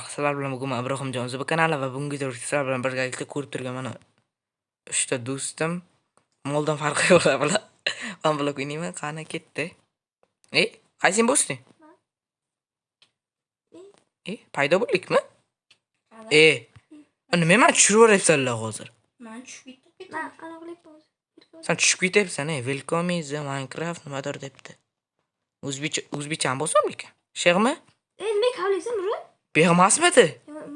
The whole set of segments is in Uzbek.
Sizlar bilan bugun Ibrohimjon Zubi kanali va bugungi videoda sizlar bilan birgalikda ko'rib turgan mana 3 ta do'stim moldan farqi yo'q bular. Men blok o'ynayman, qani ketdi. Qaysing bo'sding? Paydo bo'ldikmi? Nima men tushirib yuboryapsanlar hozir? Men tushib ketdim. Sen tushib ketyapsan, Welcome is Minecraft nimadir debdi. O'zbekcha ham bo'lsam ekan. Sheg'mi? Nima qavlaysan, Murat? Beg'masmidi?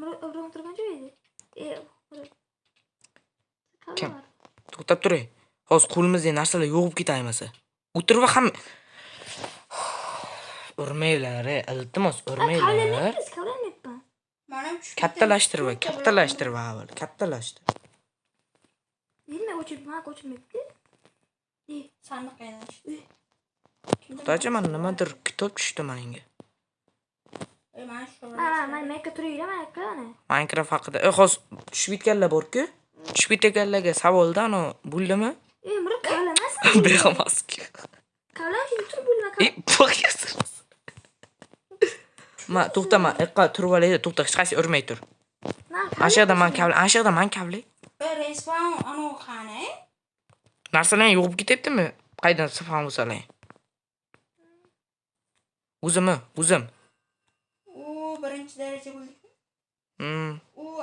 Murat turgan joy edi. Kim? To'xtab turing. Hozir qo'limizda narsalar yo'g'ib ketaymi-sa? O'tirib ham urmaylar, iltimos urmaylar. Qavlamayapman. Men ham tushib Kattalashtirib avval, kattalashtir. Nima o'chirmayapti? Sandiq aylanishdi. Xudoji, men nimadir kitob tushdi menga. Men shu. Men makka turaylar, mana. Minecraft haqida. Hozir tushib ketganlar bor-ku. Tushib ketganlarga savoldan bo'ldimi? Murat qavlamasin. Beg'amas-ku. Qavlashni turib bo'lma. Bo'qyasiz. Ma to'xtama, turib olaydi, to'xta, hech qaysi urmay tur. Ashyoqda men kavlay. Respawn ana qani? Narsalar yo'qib ketyaptimi? Qaydan sifan bo'lsalar? O'zim. Birinchi daraja bo'ldik.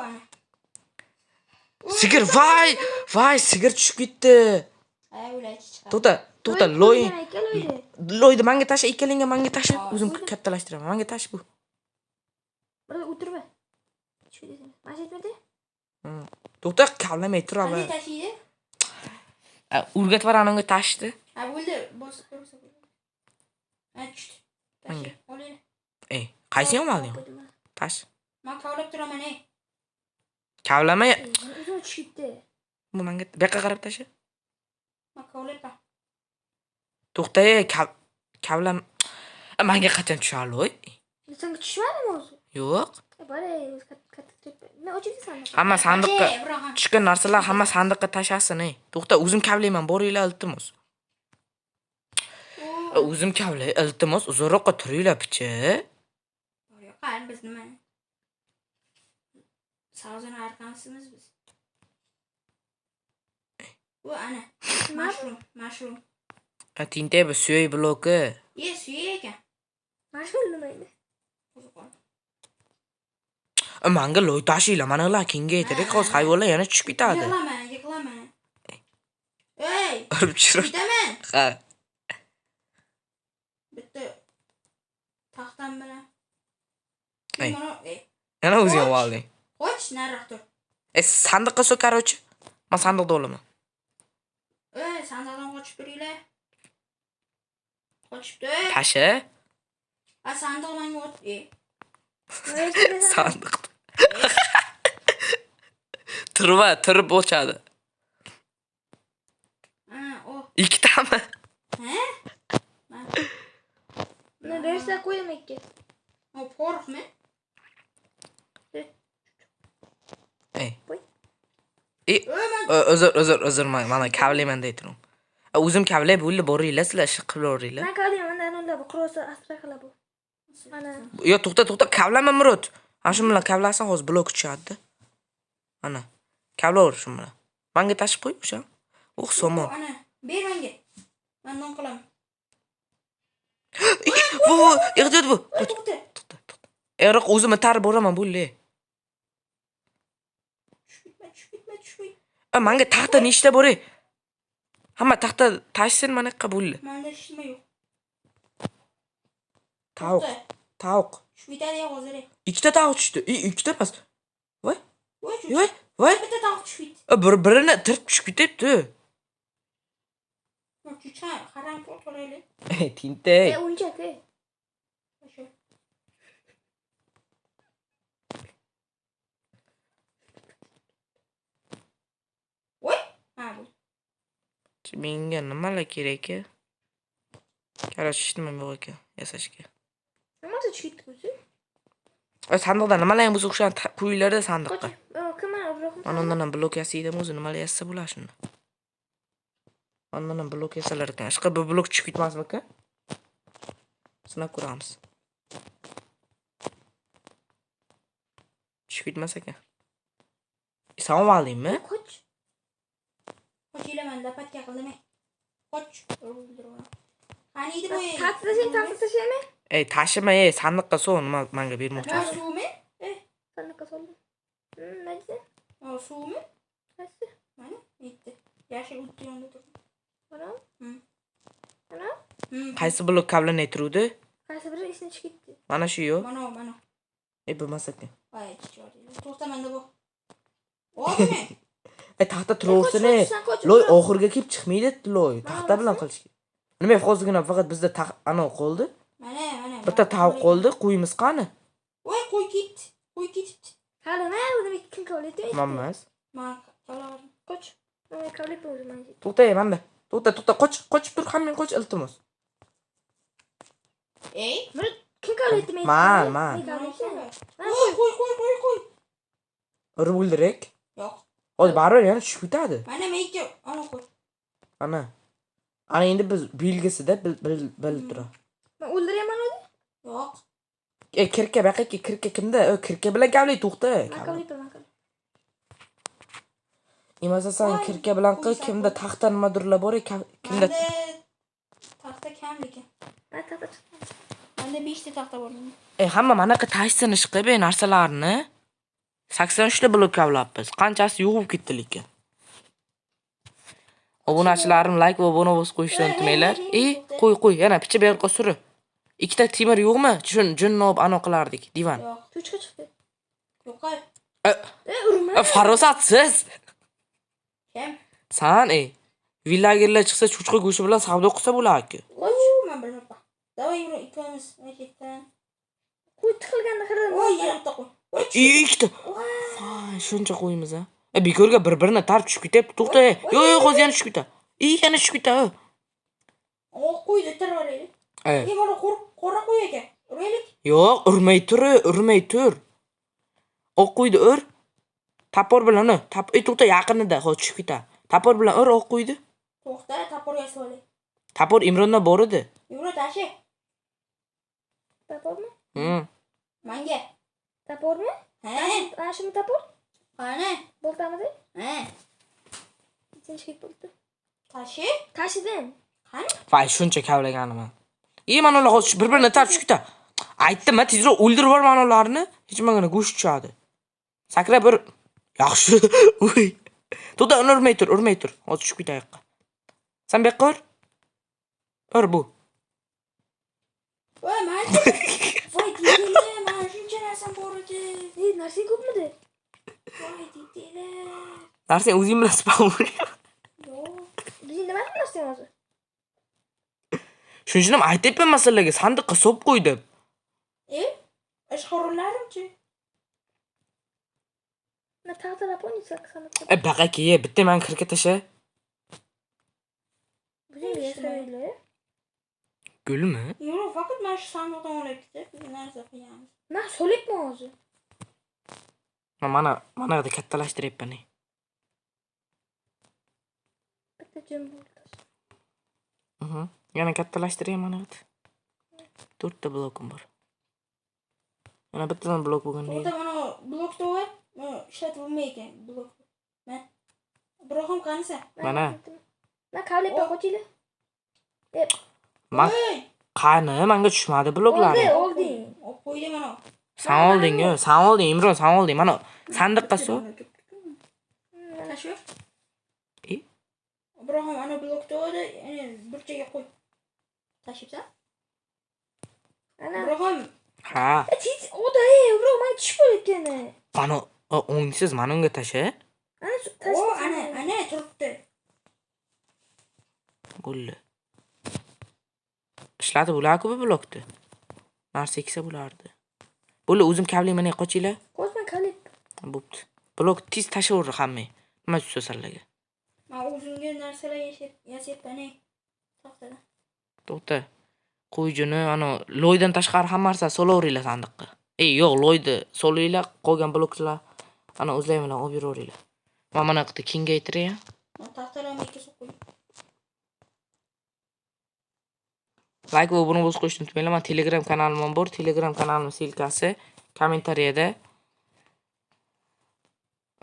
Ana. Sigir, voy, sigir tushib ketdi. O'laychi chiqadi. To'xta, loyni menga tasha, ikkalingga menga tasha. O'zim kattalashtiraman. Menga tash bu. Burada o'tirma. Tushirsan. Masjidmidi? To'xta, kavlamay tur Qanday tashiydi? Urgat var anonga tashdi. Bo'ldi, bosib ko'rsa bo'ladi. Tushdi. Menga. Olaylik. Qaysi yo'malding? Tash. Men kavlab turaman, Kavlamay. O'zim tushibdi. Bu menga bu yoqqa qarab tasha. Men kavlayapman. To'xta, kavlam. Menga qachon tushadi? Senga tushmadimi o'zi? Yo'q. Men o'chirsan. Hamma sandiqqa tushgan narsalar hamma sandiqqa tashasin. To'xta, o'zim kavlayman, boringlar iltimos. O'zim kavlay, iltimos, uzoqroqqa turinglar picha. Qani biz nima? Sazon arkamsimiz biz. Bu ana. Mushroom. Tintay bu suyoy bloki. Suyoy ekan. Mushroom nima edi? Menga loy tashinglar, manalar kengaytirib, hozir hayvonlar yana tushib ketadi. Yiqlama. Urib tushirib. Ketaman. Ha. Bitta taxtam bilan. Yana o'zing olding. Qoch, nariroq tur. Sandiqqa so'karuvchi. Men sandiqda olaman. Sandiqdan qochib turinglar. Qochibdi. Tasha. Sandiq menga o't. Sandiq. Turib o'chadi. Ikkitami? Buni bersa qo'ydim ikki. Qo'rqmi? Uzr, mana kavlayman deytirim. O'zim kavlay bo'ldi, boringlar, sizlar ish qilaveringlar. Men kavlayman, mana bu qursa astra qilib bu. Mana. Yo, to'xta, kavlama Murod. Ana shu bilan kavlasan, hozir blok tushadi. Ana. Kavlaver shu bilan. Menga tashib qo'y o'sha. Somon. Ana, ber menga. Men non qilaman. Ehtiyot bu. To'xta. Eroq o'zim tarib boraman bo'ldi. Tushmayman. Menga taxta nechta bor-ey? Hamma taxta tashsin mana yoqqa bo'ldi. Menda hech nima yo'q. Tovuq. Tushmaydi hozir. Ikkita tovuq tushdi. Ikkita emas. Voy. Bitta tovuq tushmaydi. Birini tirib tushib ketyapti. Chucha, qaram qo'rqolaylik. Tintay. O'yinchoq. Bu. Menga nimalar kerak? Qarashni nima yo'q ekan yasashga. Nima tushibdi o'zi? Sandiqda nimalar ham bo'lsa o'sha qo'yinglarda sandiqqa. Kim Ibrohim? Mana blok yasaydimi o'zi nimalar yasa bo'lar shunda. Mana blok yasalar ekan. Ishqa bu blok tushib ketmasmi aka? Sinab ko'ramiz. Tushib ketmas ekan. Salom alaymi? Qoch. Qochinglar dapat qildimi? Qoch. Qani edi bu? Tashlashaymi? Ey, tashima, sandiqqa sol, nima menga bermoqchi. Ha, suvmi? Sandiqqa soldim. Nima? Ha, suvmi? Qaysi? Mana, yetti. Yashil o'tdi yonda turibdi. Mana? Mana? Qaysi blok kabelini turuvdi? Qaysi biri ishni chiqib ketdi. Mana shu yo'q. Mana. Bo'lmas ekan. Ay, chiqadi. To'xta menda bu. Oldimi? Taxta turaversin. Loy oxirga kelib chiqmaydi, loy. Taxta bilan qilish. Nima hozirgina faqat bizda ana qoldi. Mana. Bitta tovuq qoldi, qo'yimiz qani? Voy, qo'y ketibdi. Hali nima uni kim qo'ydi? Mammas. Men qalaver. Qoch. Nima qo'ydi o'zim. To'xta, manda. To'xta, qochib tur, hammang qoch, iltimos. Ey, kim qo'ydi men? Man. Qo'y. Urib o'ldirak. Yo'q. Hozir baribir yana tushib ketadi. Mana menga ana qo'y. Ana endi biz belgisida bilib turadi. Men o'ldiraman uni? Yo'q. Kirka baqaki, kirka kimda? Kirka bilan gavlay to'xta. Imasa sen kirka bilan qil, kimda taxta nimadirlar bor, kimda taxta kam lekin. Menda 5 ta taxta bor. hamma manaqa tashsin ish qilib narsalarni 83 ta blok kavlabmiz. Qanchasi yo'q ketdi lekin. Obunachilarim like va obuna bo'lib qo'yishni unutmanglar. Qo'y, yana picha bu yoqqa suri. Ikkita temir yo'qmi? Jinnob ano qilardik, divan. Yo'q. Cho'chqa chiqdi. Yo'q. Urma. Farosatsiz. Kim? San, villagerlar chiqsa cho'chqa go'shi bilan savdo qilsa bo'lar-ku. Men bilmayman. Davay yur, ikkalamiz maketdan. Qo'y tiqilganda qaradim. Voy, yerda qo'y. Ikkita. Voy, shuncha qo'yimiz a. Bekorga bir-birini tarib tushib ketyapti. To'xta. Yo'q, hozir yana tushib ketadi. Yana tushib ketadi. Qo'yni tiraraylik. Mana qora qo'y ekan. Uraylik. Yo'q, urmay tur. Oq qo'ydi ur. Tapor bilan uni. To'xta, yaqinida, hozir tushib ketadi. Tapor bilan ur oq qo'ydi. To'xta, taporga solay. Tapor Imronda bor edi. Imron tashi. Tapormi? Menga. Tapormi? Ana shuni tapor? Qani? Bo'ltamidi? Tinchlik bo'ldi. Tashidim. Qani? Voy, shuncha kavlaganman. Mana ular hozir bir-birini tarib tushib ketadi. Aytdim-a, tezroq o'ldirib yubor mana ularni. Hech bo'lmaganda go'sht tushadi. Sakrab bir yaxshi. Uy. To'xta, urmay tur. Hozir tushib ketay yoqqa. Sen bu yoqqa ur. Ur bu. Voy, voy, deydilar, mana shuncha narsam bor edi. Narsang ko'pmidi? Voy, deydilar. Narsang o'zing bilan spam. Yo'q. Biz nima qilyapsan hozir? Shuning uchun ham aytayapman masalaga, sandiqqa solib qo'ydim. Ishxo'rlarimchi. Na taxtalab o'ynaysan sandiqqa. Baqaki, bitta men kirga tasha. Bizning yasaylar. Gulmi? Yo'q, faqat mana shu sandiqdan olib ketib, narsa qilamiz. Men solibman hozir. Mana yerda kattalashtiryapman. Bitta jim bo'ldi. Yana kattalashtiryapman mana yerda. 4 ta blokim bor. Mana bittadan blok bo'lganda. To'xta, mana blokda bor. Ishlatib bo'lmaydi blok. Men Ibrohim qanisa? Mana. Men kavlab qo'ychilar. Qani, menga tushmadi bloklari. Olding. Qo'ydi mana. Sen olding, Imron, sen olding. Mana sandiqqa sol. Mana shu. Ibrohim ana blokda edi, burchaga qo'y. Tashibsan? Ana Ibrohim. Ha. Oday, bro, men tushib ketgan. Mana o'ngsiz mana unga tasha. Ana turibdi. Bo'ldi. Ishlatib bo'lar-ku bu blokni. Narsa eksa bo'lardi. Bo'ldi, o'zim kavlayman, qochinglar. Qo'shman kavlab. Bo'pti. Blok tez tashaver hamma. Nima tusasanlarga. Men o'zimga narsalar yasayapman. To'xtada. To'xta. Qo'yjini ana loydan tashqari hamma narsa solaveringlar sandiqqa. Yo'q, loyni solinglar, qolgan bloklar ana o'zlaring bilan olib yuraveringlar. Mana yoqda kengaytiray. Taxtalarni kesib qo'y. Like va obuna bo'lib qo'yishni unutmanglar. Men Telegram kanalim bor. Telegram kanalimning silkasi kommentariyada.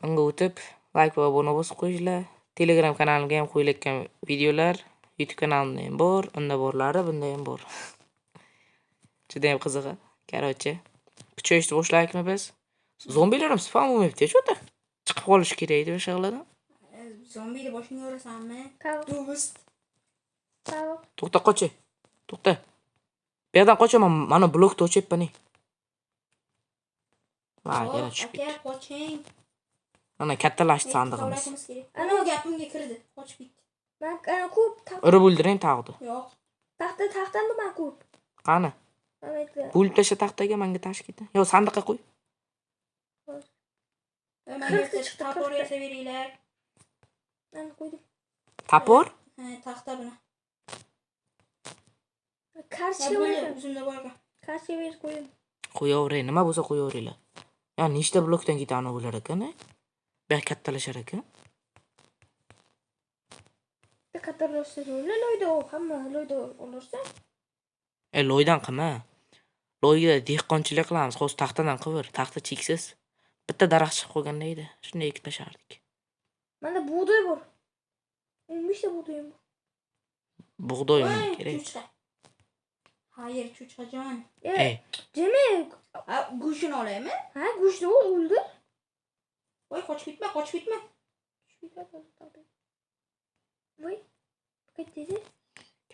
Unga o'tib, like va obuna bosib qo'yinglar. Telegram kanalimga ham qo'yilayotgan videolar, YouTube kanalimda ham bor, unda borlari, bunda ham bor. Juda ham qiziq. Короче, kuchayishni boshlaylikmi biz? Zombilar ham spam bo'lmayapti-ku o'ta. Chiqib qolish kerak edi o'sha g'ilada. Zombiyni boshingga urasanmi? Tavuk. Do'st. Tavuk. To'xta qoch. To'xta. Bu yerdan qochaman, mana blokni o'chayapman. Va, yana tushib ketdi. Aka, qoching. Mana kattalashdi sandig'imiz. Ana gapimga kirdi. Qochib ketdi. Ben ko'p tavuk. Urib o'ldiring tag'di. Yo'q. Taxtani ben ko'p. Qani? Ahmetga. Bo'lib tasha taxtaga, menga tashib ketdi. Yo, sandiqqa qo'y. Menga tapor yasaveringlar. Ben koydum. Tapor? Ha, taxta buni. Karşıya Böyle koydum. uzunda borga. Karşıya bir koydum. Qo'yavering, nima bo'lsa qo'yaveringlar. Ya, nechta blokdan ketani bo'lar ekan? Bu kattalashar ekan. Kattaroqsa loyda o hamma loyda olursa. Loydan qilma. Loyga dehqonchilik qilamiz, hozir taxtadan qivir, taxta cheksiz. Bitta daraxt chiqib qolganda edi, shunday ekib tashardik. Menda buğday bor. 15 ta buğdayım bor. Bug'doy Voy, kerak. cho'chqa. Hayır, cho'chqajon. Demek. Go'shtini olaymi? Ha, go'shtni o'ldi. Voy, qochib ketma, qochib ketma. Voy. Ketdi.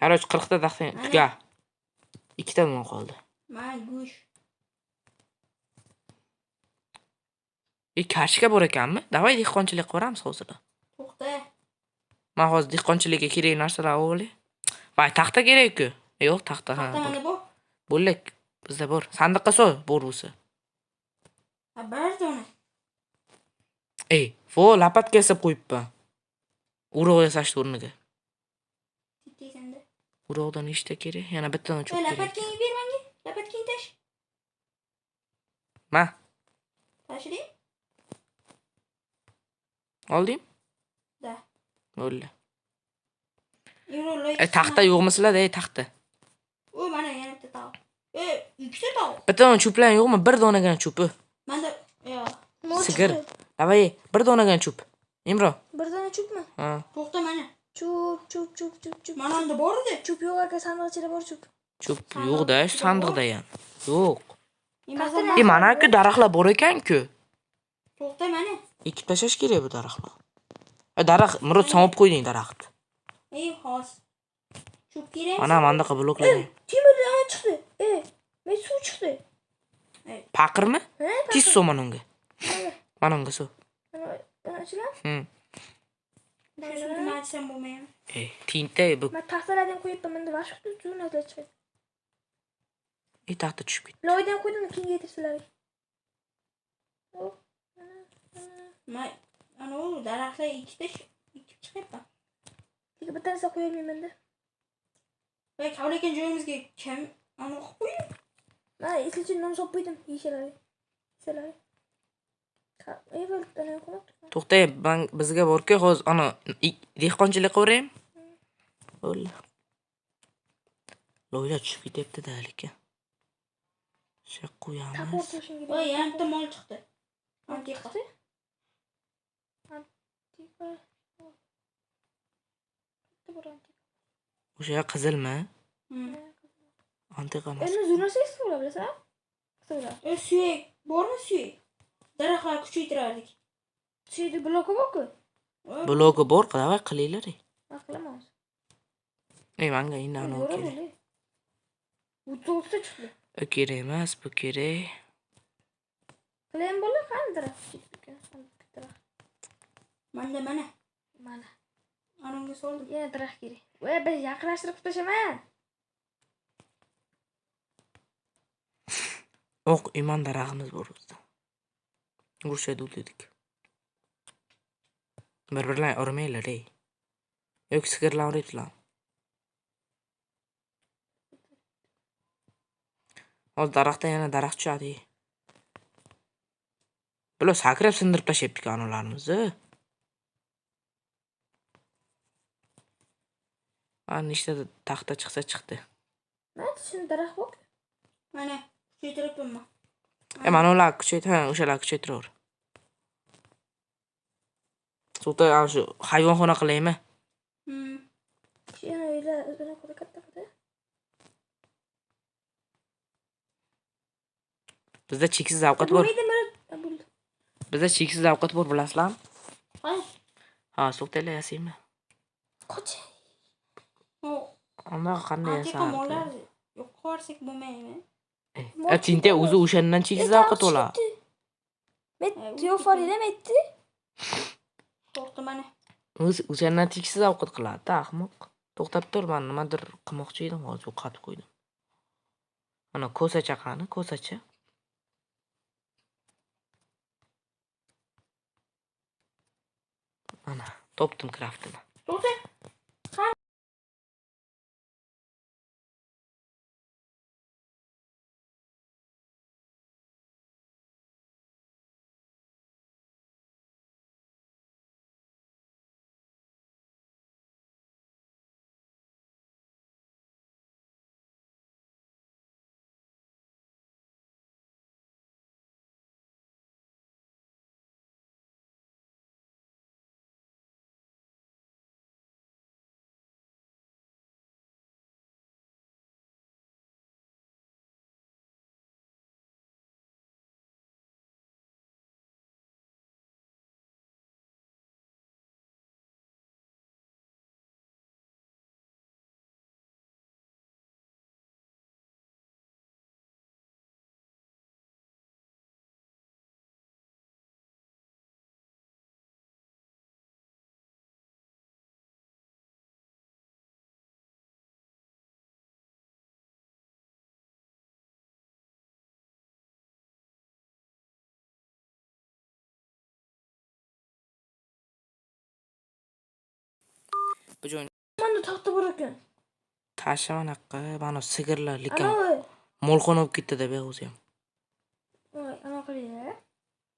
Короче, 40 ta taxta tuga. 2 ta nima qoldi. Mana go'sht. Karshga bor ekanmi? Davay dehqonchilik qilamiz hozir. To'xta. Men hozir dehqonchilikka kerak narsalar olay. Voy, taxta kerak-ku. Yo'q, taxta ha. Taxta mana bu. Bo'lak, bizda bor. Sandiqqa sol, bor bo'lsa. Ha, bir dona. Vo, lapatka yasab qo'yibman. Urug' yasashni o'rniga. Tekanda. Urug'dan nechta kerak? Yana bittadan cho'p kerak. Lapatkangni ber menga. Lapatkangni tash. Ma, Tashlaymi? olding? Da. Bo'ldi. Yurolay. Taxta yo'qmi sizlarda? Taxta. O, mana yana bitta tovuq. Ikkita tovuq. Bittadan cho'plan yo'qmi? Bir donagina cho'pi. Menda, yo'q. Sigir. Davay, bir donagina cho'p. Imron. Bir dona cho'pmi? Ha. To'xta mana. Cho'p. Mana unda bor edi. Cho'p yo'q aka, sandiq ichida bor cho'p. Cho'p yo'q-da, sandiqda ham. Yo'q. Taxta Mana-ku daraxtlar bor ekan-ku. To'xta mana. Ekib tashlash kerak bu daraxtlar. Daraxt, Murod somib qo'yding daraxt. Hozir. Cho'p kerak. Mana mendaqa bloklaring. Temirdan chiqdi. Men suv chiqdi. Paqirmi? Ha, Tez suv mana unga. Mana unga suv. Mana shular. Shuni aytsam bo'lmaymi? Tinta bu. Men taxtalardan qo'yibman, menda vashqni suvni chiqadi. Taxta tushib ketdi. Loydan qo'ydim, keyin yetirsinlar. Ana u daraxtlar ikkita ikki chiqyapti. Lekin bittasini qo'yolmayman-da. Voy, qavlagan joyimizga kim ana qo'yib qo'ydi? Men eslichini non solib qo'ydim, yeyishlari. Sizlar. Bo'ldi, qo'yib. To'xta, bizga bor-ku, hozir ana dehqonchilik qilaveraymi? Bo'ldi. Loylar tushib ketyapti-da lekin. Shu qo'yamiz. Tapor to'shinga. Voy, yana bitta mol chiqdi. Antiqa. O'sha qizilmi? Antiqa emas. Endi zurnasiz bo'la bilasan? Qizlar. Suyak, bormi suyak? Daraxtlar kuchaytirardik. Suydi bloki borku. Blogi bor, davay qilinglar. Aqlamiz. Menga endi ana kerak. Bu to'g'ri chiqdi. Bu kerak emas, bu kerak. Qilayin bo'la qandir. Mana. Mana. Anamga soldim. Yana daraxt kerak. Voy, bir yaqinlashtirib tashaman. Oq iman daraxtimiz bor bizda. Urushadi dedik. Bir-birlarini urmanglar, ey. Yo'q, sigirlar urayaptilar. Hozir daraxtdan yana daraxt tushadi. Bular sakrab sindirib tashlayapti anolarimizni. Ana nechta taxta chiqsa chiqdi. Mana shuni daraxt bor. Mana, kuchaytiribman. Mana ular kuchaytir, o'shalar kuchaytiraver. To'xta, ana shu hayvonxona qilaymi? Yana uylar o'zini ko'ra katta qildi. Bizda cheksiz ovqat bor. Bo'ldi. Bizda cheksiz ovqat bor, bilasizlarmi? Ha, to'xtaylar yasaymi? Qoch. Unda qanday Antiqa yasar? mollar yo'q qilsak bo'lmaydimi? Tinta o'zi o'shandan cheksiz ovqat ola. Teofarida metdi. To'xta mana. O'shandan cheksiz ovqat qiladi, ahmoq. To'xtab tur, men nimadir qilmoqchi edim, hozir qatib qo'ydim. Mana ko'sacha qani, ko'sacha. Mana, topdim kraftini. To'xta. Bu joy Mana taxta bor ekan. tashlama naqqa, mana sigirlar lekin Ana molxona bo'lib ketdi deb o'zi ham. voy, ana qilinglar.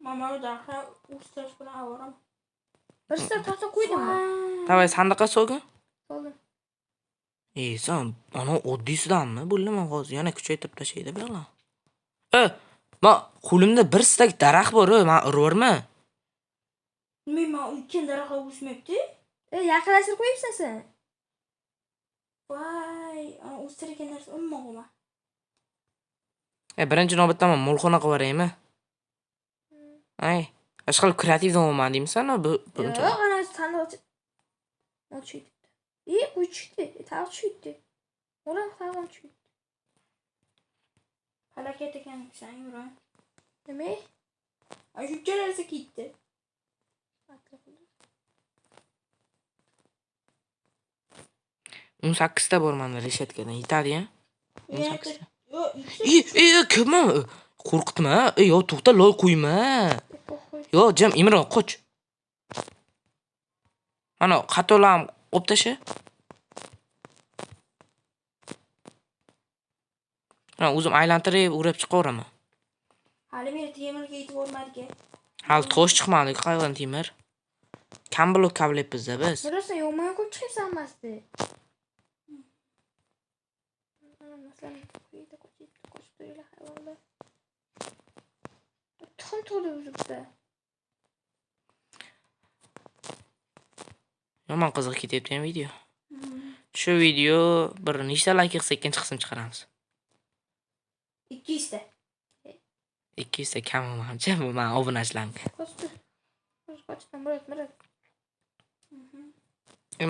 Mama daha ustash bilan avram. Birsa taxta qo'ydimmi? Davay sandiqqa so'gin. Soldim. Sen ana oddiysidanmi? Bo'ldi men hozir yana kuchaytirib tashlaydi bu yo'qlar. Qo'limda bir stak daraxt bor, men urvorma. Men ulkan daraxt o'smayapti. Yaqinlashtirib qo'yibsan sen. Voy, ana o'stirgan narsa olmoqmi? Birinchi navbatda men molxona qilib yuboraymi? Ay, ashqal kreativ bo'lman deymisan, bu birinchi. Yo'q, ana sandiq. Ochiydi. Qo'ychidi, taqchiydi. Ular taqchiydi. Halakat ekan sen yura. Nima? Shuncha narsa ketdi. 18 ta bor menda reshetkadan yetadi-ya. Yo'q, Kimma? Qo'rqitma. Yo, to'xta, loy qo'yma. Yo, jam Imron, qoch. Mana qatolam olib tasha. Mana o'zim aylantirib, o'rab chiqaveraman. hali meni temirga yetib olmadik. Hali tosh chiqmadi, qayerdan temir? Kam blok kablayapmiz biz. Birosa yomon ko'p chiqsa hammasi. Tuxum to'lib yuribdi. Yomon qiziq ketyapti video. Shu video bir nechta like qilsa ikkinchi qism chiqaramiz. 200 ta. 200 ta kam mancha, bu men obunachilarga. Qochdan murat.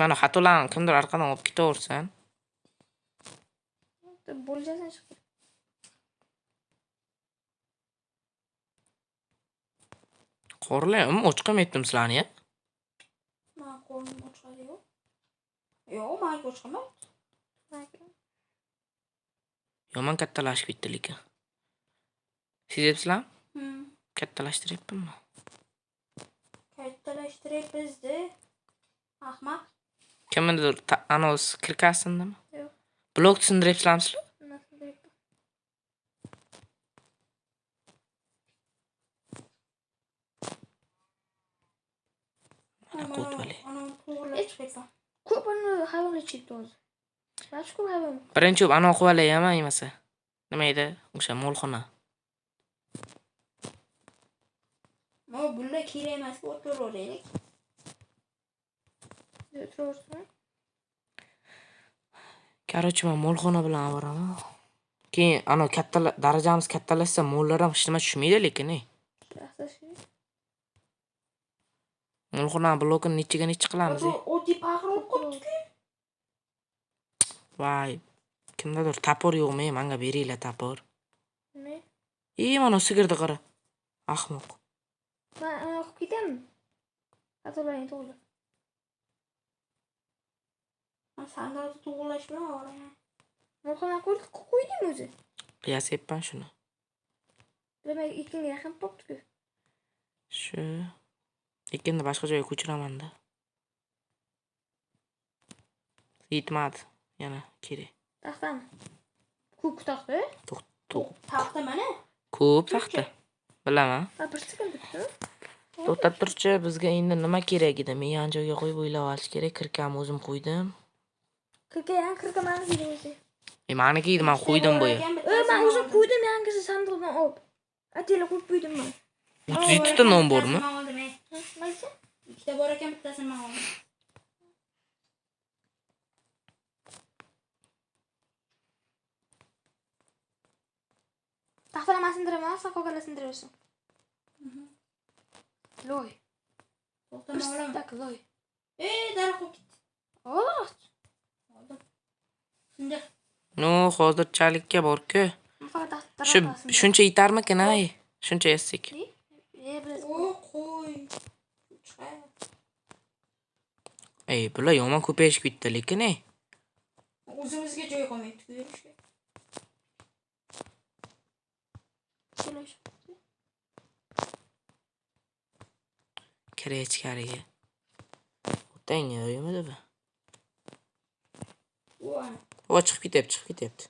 Mana xatolarni kimdir orqadan olib ketaversan. Bo'ljasan chiqdi. Qo'rlaymi, o'chqamayaptim sizlarni-ya. Men qo'lim ochadi yo'q. Yo'q, men ochqamayapti. Yomon kattalashib ketdi lekin. Sezapsizlarmi? Kattalashtiryapmanmi? Kattalashtiryapmiz-da. Ahmaq. Kimnidir anos kirkasindami? Yo'q. Blok sindiryapsizlarmi sizlar? Ko'p hayvon ichibdi hozir. Boshqa hayvon. Birinchi ana qo'valayman emasa. Nima edi? O'sha molxona. Bular kerak emas, o'tiraveraylik. O'tiraversin. Короче, men molxona bilan boraman. Keyin ana kattalar darajamiz kattalashsa mollar ham hech nima tushmaydi lekin. Asosiy. Molxona blokini nechiga nechi qilamiz? Oti paqirib qopti-ku. Voy. Kimdadir tapor yo'qmi? Menga beringlar tapor. Ne? Mana sigirni qara. Ahmoq. Ben o'qib ketaymi? Xatolarni to'g'ri. Men sandalda to'g'rilash bilan boraman. Molxona qo'ydim o'zi. Qiyasayapman shuni. Demak, ikkinga yaqin bo'pti-ku. Shu. Ekinni boshqa joyga ko'chiraman-da. Yetmadi. Yana kerak. Taxtami? Ko'k taxta? Taxta mana. Ko'p taxta. Bilaman. Bir sekund bitta. To'xtab turchi, bizga endi nima kerak edi? Men yan joyga qo'yib o'ylab olish kerak. Kirkamni o'zim qo'ydim. Kirka mani deydi o'zi. Meniki edi, men qo'ydim bu yer. Men o'zim qo'ydim, yangisi sandiqdan olib. Atela qo'yib qo'ydim men. 37 ta non bormi? Maysa? Ikkita bor ekan, bittasini men oldim. Taxtalarni sindiraman, sen qolganini sindiraversin. Loy. To'xtama olaman. Tak loy. Daraxt qo'yib ketdi. Olaq. Oldim. Sindir. No, hozirchalikka bor-ku. Faqat taxta. Shuncha yetarmikin, ay? Shuncha yassak. Qo'y. Bular yomon ko'payishib ketdi, lekin O'zimizga joy qolmaydi-ku yurishga. Kiray ichkariga. O'tang yo'qmi bu? Chiqib ketyapti.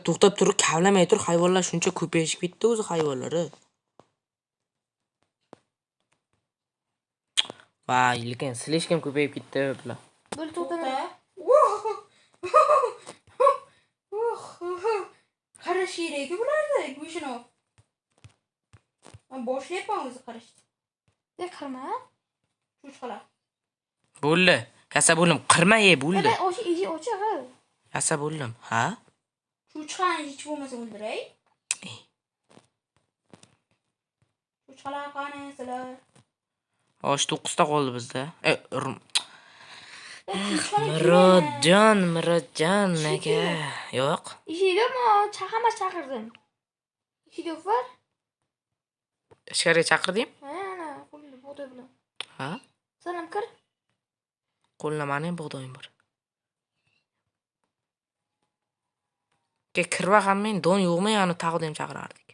To'xtab tur, kavlamay tur, hayvonlar shuncha ko'payishib ketdi o'zi hayvonlari. Voy, lekin slishkam ko'payib ketdi bular. Bo'l to'xta. Qarash kerak-ku bularda, go'shini. Men boshlayapman o'zi qarashni. Qirma. Cho'chqalar. Bo'ldi. Yasa bo'ldim, qirma bo'ldi. Ochiq. Yasa bo'ldim, ha? Cho'chqani hech bo'lmasa o'ldiray. Cho'chqalar qani sizlar? 9 ta qoldi bizda. Murodjon aka. Yo'q. Ishigami chaqamas chaqirdim. Ishida var. Ichkariga chaqirding? Mana, qo'lda bug'doy bilan. Ha? Sanam kir. Qo'lda meni ham bug'doyim bor. Kirva hammen don yo'qmi, ani tag'da ham chaqirardik.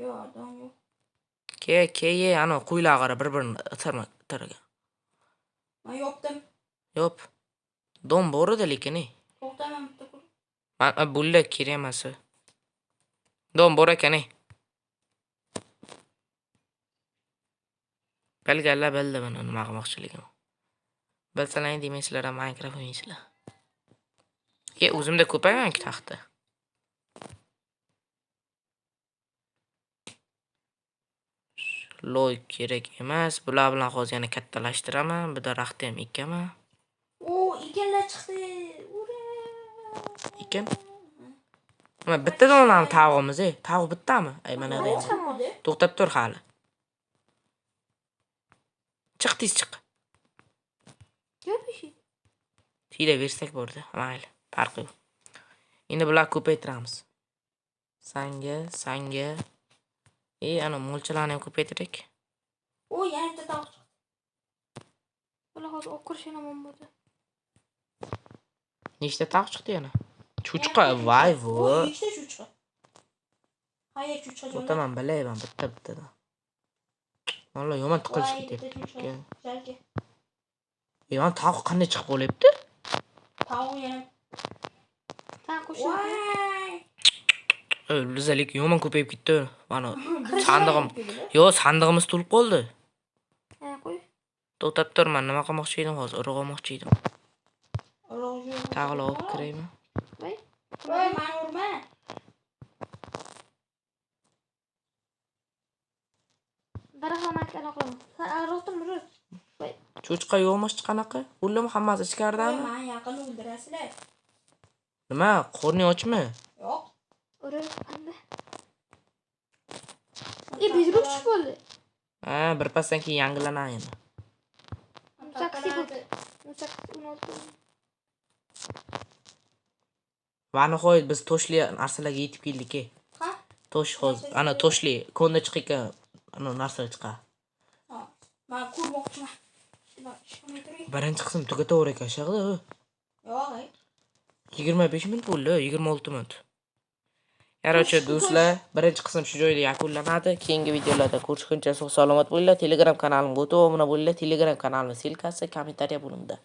Yo'q, don yo'q. Ke, ana qo'ylar qara bir-birini itargan. Men yopdim. Yo'q. Don bor edi lekin. To'xtaman bitta qo'l. Men bulla kerak emas. Don bor ekan. Belgala bildi buni nima qilmoqchiligim. Bilsalaring deysizlar, Minecraft o'ynaysizlar. O'zimda ko'paygan-ku taxta. Loy kerak emas. Bular bilan hozir yana kattalashtiraman. Bu daraxtni ham ekaman. Ekinlar chiqdi. Ekin? Mana bitta donam tavuqimiz, Tavuq bittami? Mana to'xtab tur hali. Chiq tez chiq. Yo'q ishi. Tiyla bersak bo'ldi. Mayli, farqi yo'q. Endi bular ko'paytiramiz. Sanga. Ana molchalarni ham ko'paytirik. Yana bitta tavuq chiqdi. Bular hozir o'qirishini ham bo'ldi. Nechta tavuq chiqdi yana? Cho'chqa, voy. Ikkita cho'chqa. Qayerga cho'chqa jo'nda? O'taman bilayman bitta-bittadan. Vallahi yomon tiqilishib ketyapti. Jalga. Mana tavuq qanday chiqib qolyapti? Tavuq yana. Lizalik yomon ko'payib ketdi. Mana sandig'im. Sandig'imiz to'lib qoldi. Qo'y. To'xtab tur, men nima qilmoqchi edim hozir? Urug' olmoqchi edim. Tag'la olib kiraymi? Voy, men urma. Anaqa qilaman. Sen aroqdan bir. Cho'chqa yo'qmish qanaqa? Ular hammasi ichkaridami? Men yaqin o'ldirasizlar. Nima? Qorning ochmi? Yo'q. Urush qanda. Bezru tushib bo'ldi. Ha, birpasdan keyin yangilanadi endi. Saksi bo'ldi. Saksi 16. Va nihoyat biz toshli narsalarga yetib keldik. Ha? Tosh hozir. Ana toshli konda chiqayotgan ana narsalar chiqadi. Ha. Men ko'rmoqchiman. Ishimga turing. Birinchi qism tugataver ekan shag'da. Yo'q. 25 minut bo'ldi, 26 minut. Yarochi do'stlar, birinchi qism shu joyda yakunlanadi. Keyingi videolarda ko'rishguncha sog' salomat bo'linglar. Telegram kanalimga o'tib obuna bo'linglar. Telegram kanalimiz silkasi kommentariya bo'limida.